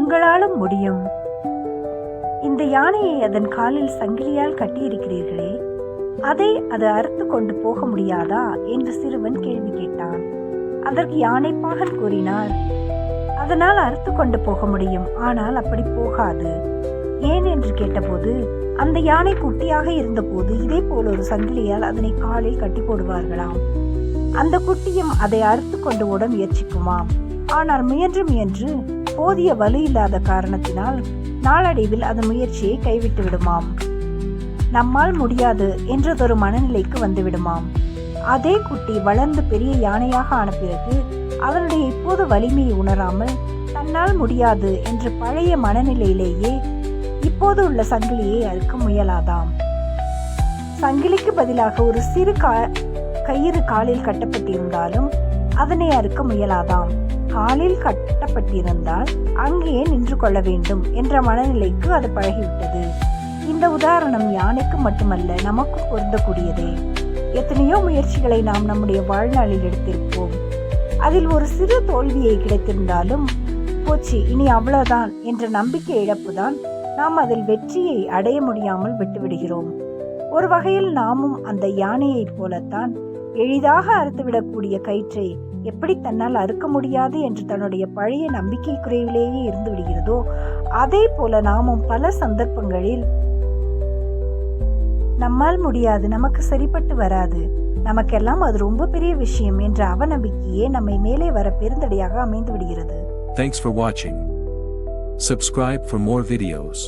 உங்களாலும் முடியும். இந்த யானையை அதன் காலில் சங்கிலியால் கட்டியிருக்கிறீர்களே, அதை அது அறுத்து கொண்டு போக முடியாதா என்று சிறுவன் கேள்வி கேட்டான். அதற்கு யானைப்பாகன் கூறினார், அதனால் அறுத்து கொண்டு போக முடியும், ஆனால் அப்படி போகாது. ஏன் என்று கேட்டபோது, அந்த யானை குட்டியாக இருந்தபோது இதே போல் ஒரு சங்கிலியால் அதனை காலில் கட்டி போடுவார்களாம். அந்த குட்டியும் அதை அறுத்து கொண்டு ஓட முயற்சிக்குமாம். ஆனால் முயன்று போதிய வலு இல்லாத காரணத்தினால் நாளடைவில் அது முயற்சியை கைவிட்டு விடுமாம். நம்மால் முடியாது என்றதொரு மனநிலைக்கு வந்துவிடுமாம். அதே குட்டி வளர்ந்து பெரிய யானையாக ஆன பிறகு அதனுடைய இப்போது வலிமையை உணராமல் தன்னால் முடியாது என்ற பழைய மனநிலையிலேயே இப்போது உள்ள சங்கிலியை அறுக்க முயலாதாம். சங்கிலிக்கு பதிலாக ஒரு சிறு கயிறு காலில் கட்டப்பட்டிருந்தாலும் அதனை அறுக்க முயலாதாம். காலில் கட்டப்பட்டிருந்தால் அங்கேயே நின்று கொள்ள வேண்டும் என்ற மனநிலைக்கு அது பழகிவிட்டது. இந்த உதாரணம் யானைக்கு மட்டுமல்ல, நமக்கும் பொருந்தக்கூடியதே. எத்தனையோ முயற்சிகளை நாம் நம்முடைய வாழ்நாளில் எடுத்திருப்போம். அதில் ஒரு சிறு தோல்வியை கிடைத்திருந்தாலும் போச்சு, இனி அவ்வளவுதான் என்ற நம்பிக்கை இழப்புதான் நாம் அதில் வெற்றியை அடைய முடியாமல் விட்டுவிடுகிறோம். ஒரு வகையில் நாமும் அந்த யானையைப் போலத்தான். எளிதாக அறுத்துவிடக்கூடிய கயிற்றை எப்படி தன்னால் அறுக்க முடியாது என்று தன்னுடைய பழைய நம்பிக்கை குறைவிலேயே இருந்து விடுகிறதோ, அதே போல நாமும் பல சந்தர்ப்பங்களில் நம்மால் முடியாது, நமக்கு சரிப்பட்டு வராது, நமக்கெல்லாம் அது ரொம்ப பெரிய விஷயம் என்ற அவநம்பிக்கையே நம்மை மேலே வர பெருந்தடையாக அமைந்து விடுகிறது. Thanks for watching. Subscribe for more videos.